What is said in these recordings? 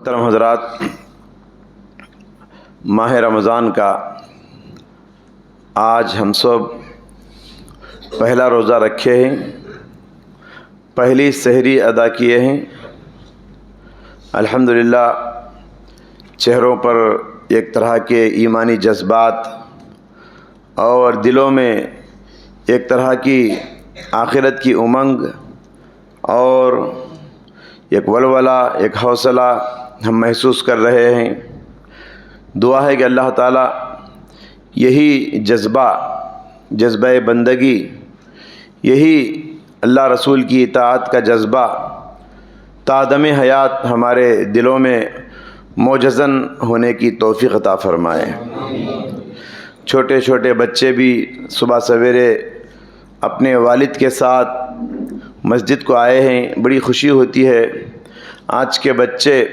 محترم حضرات، ماہ رمضان کا آج ہم سب پہلا روزہ رکھے ہیں، پہلی سحری ادا کیے ہیں۔ الحمدللہ چہروں پر ایک طرح کے ایمانی جذبات اور دلوں میں ایک طرح کی آخرت کی امنگ اور ایک ولولہ، ایک حوصلہ ہم محسوس کر رہے ہیں۔ دعا ہے کہ اللہ تعالیٰ یہی جذبہ بندگی، یہی اللہ رسول کی اطاعت کا جذبہ تا دم حیات ہمارے دلوں میں موجزن ہونے کی توفیق عطا فرمائے۔ چھوٹے چھوٹے بچے بھی صبح سویرے اپنے والد کے ساتھ مسجد کو آئے ہیں، بڑی خوشی ہوتی ہے۔ آج کے بچے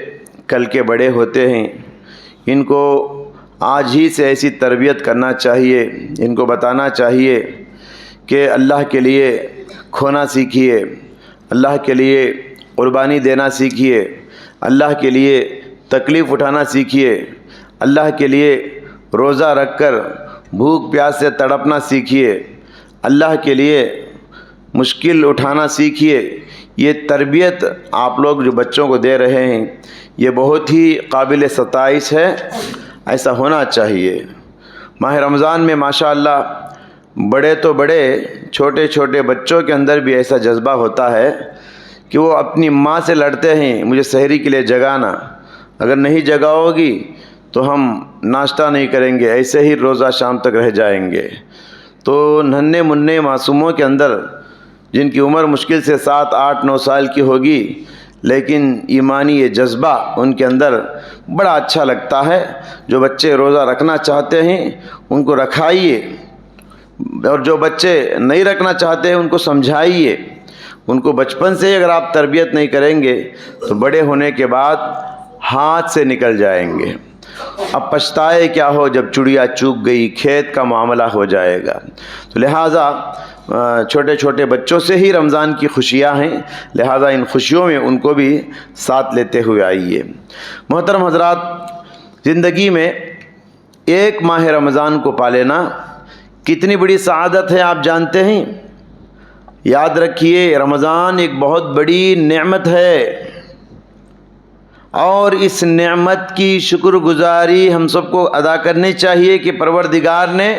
کل کے بڑے ہوتے ہیں، ان کو آج ہی سے ایسی تربیت کرنا چاہیے، ان کو بتانا چاہیے کہ اللہ کے لیے کھونا سیکھیے، اللہ کے لیے قربانی دینا سیکھیے، اللہ کے لیے تکلیف اٹھانا سیکھیے، اللہ کے لیے روزہ رکھ کر بھوک پیاس سے تڑپنا سیکھیے، اللہ کے لیے مشکل اٹھانا سیکھیے۔ یہ تربیت آپ لوگ جو بچوں کو دے رہے ہیں یہ بہت ہی قابل ستائش ہے، ایسا ہونا چاہیے۔ ماہ رمضان میں ماشاءاللہ بڑے تو بڑے، چھوٹے چھوٹے بچوں کے اندر بھی ایسا جذبہ ہوتا ہے کہ وہ اپنی ماں سے لڑتے ہیں، مجھے سحری کے لیے جگانا، اگر نہیں جگاؤ گی تو ہم ناشتہ نہیں کریں گے، ایسے ہی روزہ شام تک رہ جائیں گے۔ تو ننھے منھے معصوموں کے اندر، جن کی عمر مشکل سے 7، 8، 9 سال کی ہوگی، لیکن ایمانی یہ جذبہ ان کے اندر بڑا اچھا لگتا ہے۔ جو بچے روزہ رکھنا چاہتے ہیں ان کو رکھائیے، اور جو بچے نہیں رکھنا چاہتے ہیں ان کو سمجھائیے۔ ان کو بچپن سے اگر آپ تربیت نہیں کریں گے تو بڑے ہونے کے بعد ہاتھ سے نکل جائیں گے۔ اب پچھتائے کیا ہو جب چڑیا چوگ گئی، کھیت کا معاملہ ہو جائے گا۔ تو لہٰذا چھوٹے چھوٹے بچوں سے ہی رمضان کی خوشیاں ہیں، لہٰذا ان خوشیوں میں ان کو بھی ساتھ لیتے ہوئے آئیے۔ محترم حضرات، زندگی میں ایک ماہ رمضان کو پا لینا کتنی بڑی سعادت ہے آپ جانتے ہیں؟ یاد رکھیے، رمضان ایک بہت بڑی نعمت ہے، اور اس نعمت کی شکر گزاری ہم سب کو ادا کرنی چاہیے کہ پروردگار نے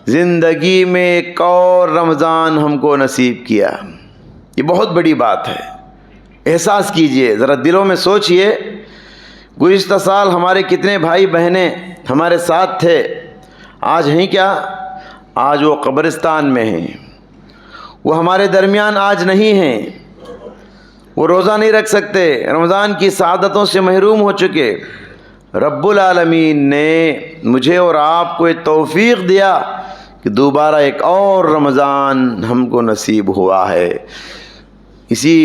زندگی میں ایک اور رمضان ہم کو نصیب کیا۔ یہ بہت بڑی بات ہے، احساس کیجئے، ذرا دلوں میں سوچئے۔ گزشتہ سال ہمارے کتنے بھائی بہنیں ہمارے ساتھ تھے، آج ہیں کیا؟ آج وہ قبرستان میں ہیں، وہ ہمارے درمیان آج نہیں ہیں، وہ روزہ نہیں رکھ سکتے، رمضان کی سعادتوں سے محروم ہو چکے۔ رب العالمین نے مجھے اور آپ کو یہ توفیق دیا کہ دوبارہ ایک اور رمضان ہم کو نصیب ہوا ہے۔ اسی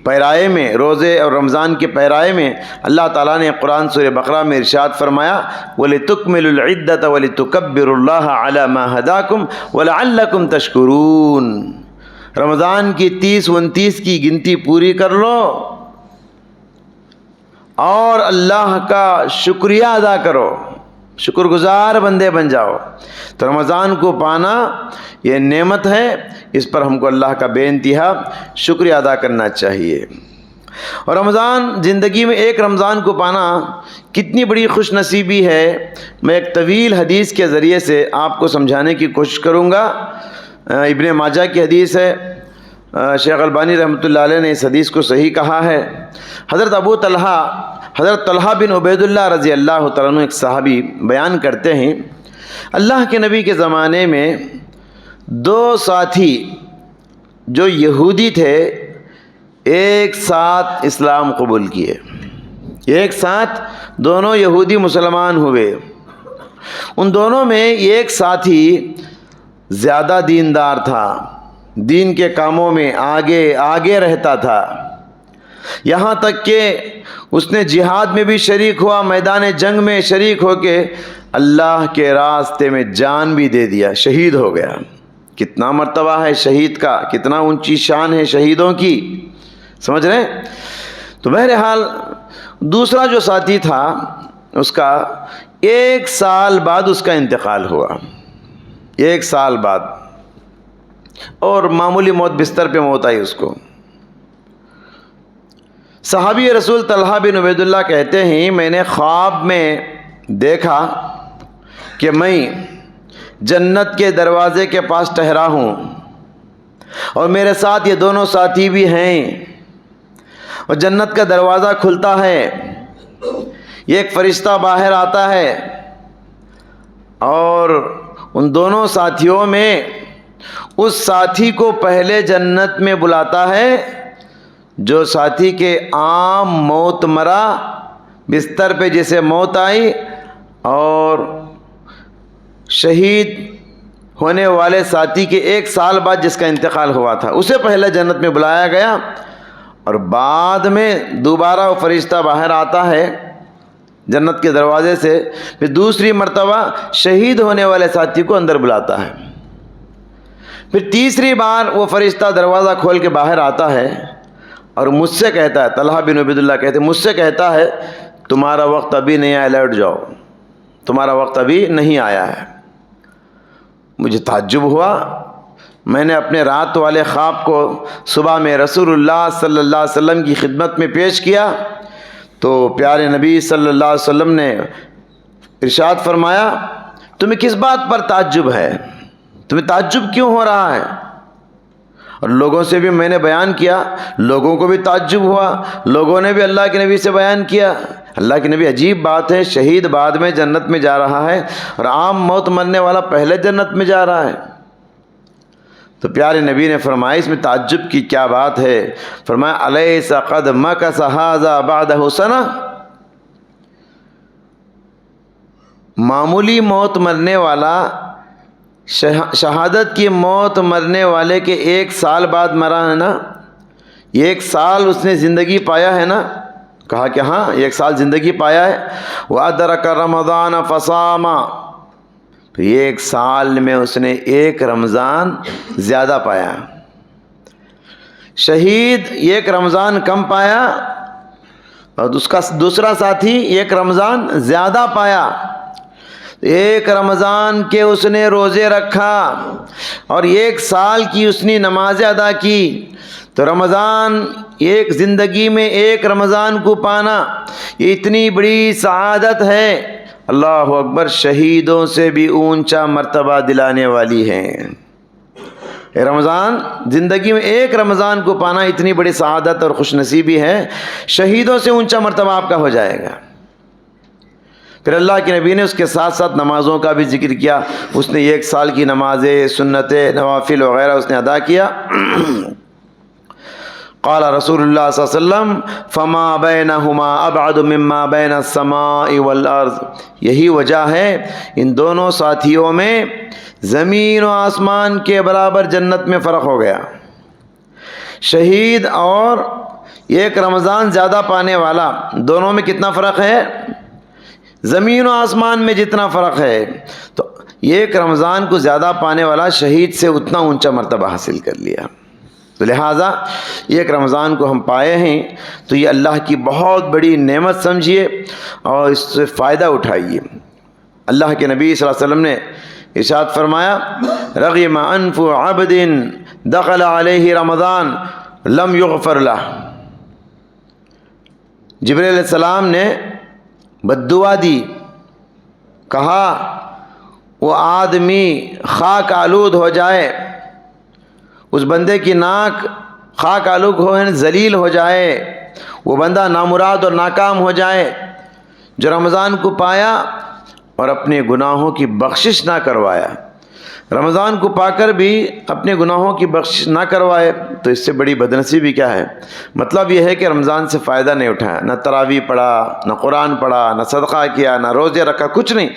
پیرائے میں، روزے اور رمضان کے پیرائے میں، اللہ تعالیٰ نے قرآن سورہ بقرہ میں ارشاد فرمایا، وَلِتُكْمِلُوا الْعِدَّةَ وَلِتُكَبِّرُوا اللَّهَ عَلَى مَا هَدَاكُمْ وَلَعَلَّكُمْ تَشْكُرُونَ۔ رمضان کی 30، 29 کی گنتی پوری کر لو اور اللہ کا شکریہ ادا کرو، شکر گزار بندے بن جاؤ۔ تو رمضان کو پانا یہ نعمت ہے، اس پر ہم کو اللہ کا بے انتہا شکریہ ادا کرنا چاہیے۔ اور رمضان، زندگی میں ایک رمضان کو پانا کتنی بڑی خوش نصیبی ہے، میں ایک طویل حدیث کے ذریعے سے آپ کو سمجھانے کی کوشش کروں گا۔ ابن ماجہ کی حدیث ہے، شیخ البانی رحمۃ اللہ علیہ نے اس حدیث کو صحیح کہا ہے۔ حضرت طلحہ بن عبید اللہ رضی اللہ تعالیٰ عنہ، ایک صحابی، بیان کرتے ہیں، اللہ کے نبی کے زمانے میں 2 ساتھی جو یہودی تھے ایک ساتھ اسلام قبول کیے، ایک ساتھ دونوں یہودی مسلمان ہوئے۔ ان دونوں میں ایک ساتھی زیادہ دیندار تھا، دین کے کاموں میں آگے رہتا تھا، یہاں تک کہ اس نے جہاد میں بھی شریک ہوا، میدان جنگ میں شریک ہو کے اللہ کے راستے میں جان بھی دے دیا، شہید ہو گیا۔ کتنا مرتبہ ہے شہید کا، کتنا اونچی شان ہے شہیدوں کی، سمجھ رہے ہیں؟ تو بہرحال دوسرا جو ساتھی تھا اس کا 1 سال بعد اس کا انتقال ہوا، 1 سال بعد، اور معمولی موت، بستر پہ موت آئی اس کو۔ صحابی رسول طلحہ بن عبید اللہ کہتے ہیں میں نے خواب میں دیکھا کہ میں جنت کے دروازے کے پاس ٹھہرا ہوں اور میرے ساتھ یہ دونوں ساتھی بھی ہیں، اور جنت کا دروازہ کھلتا ہے، یہ ایک فرشتہ باہر آتا ہے اور ان دونوں ساتھیوں میں اس ساتھی کو پہلے جنت میں بلاتا ہے جو ساتھی کے عام موت مرا، بستر پہ جسے موت آئی، اور شہید ہونے والے ساتھی کے 1 سال بعد جس کا انتقال ہوا تھا اسے پہلے جنت میں بلایا گیا، اور بعد میں دوبارہ وہ فرشتہ باہر آتا ہے جنت کے دروازے سے، پھر دوسری مرتبہ شہید ہونے والے ساتھی کو اندر بلاتا ہے، پھر تیسری بار وہ فرشتہ دروازہ کھول کے باہر آتا ہے اور مجھ سے کہتا ہے، طلحہ بن عبید اللہ کہتے ہیں، مجھ سے کہتا ہے تمہارا وقت ابھی نہیں آیا، لوٹ جاؤ، تمہارا وقت ابھی نہیں آیا ہے۔ مجھے تعجب ہوا، میں نے اپنے رات والے خواب کو صبح میں رسول اللہ صلی اللہ علیہ وسلم کی خدمت میں پیش کیا تو پیارے نبی صلی اللہ علیہ وسلم نے ارشاد فرمایا تمہیں کس بات پر تعجب ہے، تمہیں تعجب کیوں ہو رہا ہے؟ اور لوگوں سے بھی میں نے بیان کیا، لوگوں کو بھی تعجب ہوا، لوگوں نے بھی اللہ کے نبی سے بیان کیا، اللہ کے نبی عجیب بات ہے، شہید بعد میں جنت میں جا رہا ہے اور عام موت مرنے والا پہلے جنت میں جا رہا ہے۔ تو پیارے نبی نے فرمایا اس میں تعجب کی کیا بات ہے؟ فرمایا الیس قد مکث ھذا بعدہ سنہ، معمولی موت مرنے والا شہادت کی موت مرنے والے کے 1 سال بعد مرا ہے نا، یہ 1 سال اس نے زندگی پایا ہے نا؟ کہا کہ ہاں 1 سال زندگی پایا ہے۔ وَأَدْرَكَ رَمَضَانَ فَصَامَ، پھر 1 سال میں اس نے 1 رمضان زیادہ پایا، شہید 1 رمضان کم پایا اور اس کا دوسرا ساتھی 1 رمضان زیادہ پایا۔ 1 رمضان کے اس نے روزے رکھا اور 1 سال کی اس نے نمازیں ادا کی، تو رمضان ایک زندگی میں 1 رمضان کو پانا یہ اتنی بڑی سعادت ہے، اللہ اکبر، شہیدوں سے بھی اونچا مرتبہ دلانے والی ہے۔ رمضان زندگی میں 1 رمضان کو پانا اتنی بڑی سعادت اور خوش نصیبی ہے، شہیدوں سے اونچا مرتبہ آپ کا ہو جائے گا۔ پھر اللہ کے نبی نے اس کے ساتھ ساتھ نمازوں کا بھی ذکر کیا، اس نے 1 سال کی نمازیں، سنتیں، نوافل وغیرہ اس نے ادا کیا۔ قال رسول اللہ صلی اللہ علیہ وسلم فما بینہما ابعد مما بین السماء والارض، یہی وجہ ہے ان دونوں ساتھیوں میں زمین و آسمان کے برابر جنت میں فرق ہو گیا۔ شہید اور 1 رمضان زیادہ پانے والا، دونوں میں کتنا فرق ہے؟ زمین و آسمان میں جتنا فرق ہے، تو 1 رمضان کو زیادہ پانے والا شہید سے اتنا اونچا مرتبہ حاصل کر لیا۔ تو لہٰذا 1 رمضان کو ہم پائے ہیں تو یہ اللہ کی بہت بڑی نعمت سمجھیے اور اس سے فائدہ اٹھائیے۔ اللہ کے نبی صلی اللہ علیہ وسلم نے ارشاد فرمایا رغم انف عبد دخل علیہ رمضان لم یغفر لہ، جبریل علیہ السلام نے بد دعا دی، کہا وہ آدمی خاک آلود ہو جائے، اس بندے کی ناک خاک آلود ہو، ذلیل ہو جائے، وہ بندہ نامراد اور ناکام ہو جائے جو رمضان کو پایا اور اپنے گناہوں کی بخشش نہ کروایا۔ رمضان کو پا کر بھی اپنے گناہوں کی بخشش نہ کروائے تو اس سے بڑی بدنصیبی کیا ہے؟ مطلب یہ ہے کہ رمضان سے فائدہ نہیں اٹھایا، نہ تراویح پڑھا، نہ قرآن پڑھا، نہ صدقہ کیا، نہ روزے رکھا، کچھ نہیں،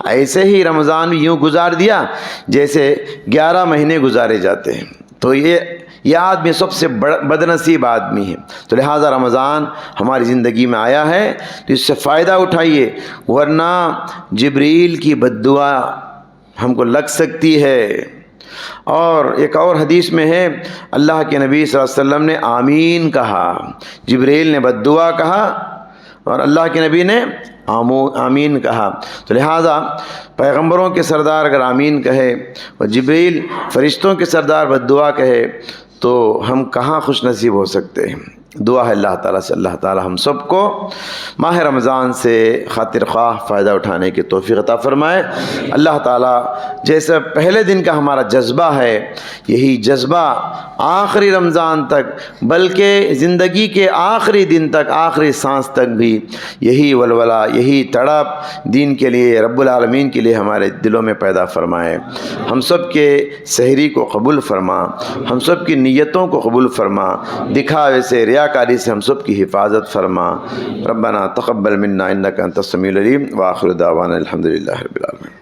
ایسے ہی رمضان یوں گزار دیا جیسے 11 مہینے گزارے جاتے ہیں۔ تو یہ آدمی سب سے بدنصیب آدمی ہے۔ تو لہٰذا رمضان ہماری زندگی میں آیا ہے تو اس سے فائدہ اٹھائیے، ورنہ جبریل کی بد دعا ہم کو لگ سکتی ہے۔ اور ایک اور حدیث میں ہے اللہ کے نبی صلی اللہ علیہ وسلم نے آمین کہا، جبریل نے بد دعا کہا، اور اللہ کے نبی نے آمین کہا. تو لہٰذا پیغمبروں کے سردار اگر آمین کہے اور جبریل فرشتوں کے سردار بد دعا کہے تو ہم کہاں خوش نصیب ہو سکتے ہیں. دعا ہے اللہ تعالیٰ سے اللہ تعالیٰ ہم سب کو ماہ رمضان سے خاطر خواہ فائدہ اٹھانے کی توفیق عطا فرمائے. اللہ تعالیٰ جیسا پہلے دن کا ہمارا جذبہ ہے یہی جذبہ آخری رمضان تک بلکہ زندگی کے آخری دن تک آخری سانس تک بھی یہی ولولہ یہی تڑپ دین کے لیے رب العالمین کے لیے ہمارے دلوں میں پیدا فرمائے. ہم سب کے سحری کو قبول فرما, ہم سب کی نیتوں کو قبول فرما, دکھاوے سے ریاکاری سے ہم سب کی حفاظت فرما. ربنا تقبل منا انک انت السمیع العلیم وآخر دعوانا الحمدللہ رب العالمین.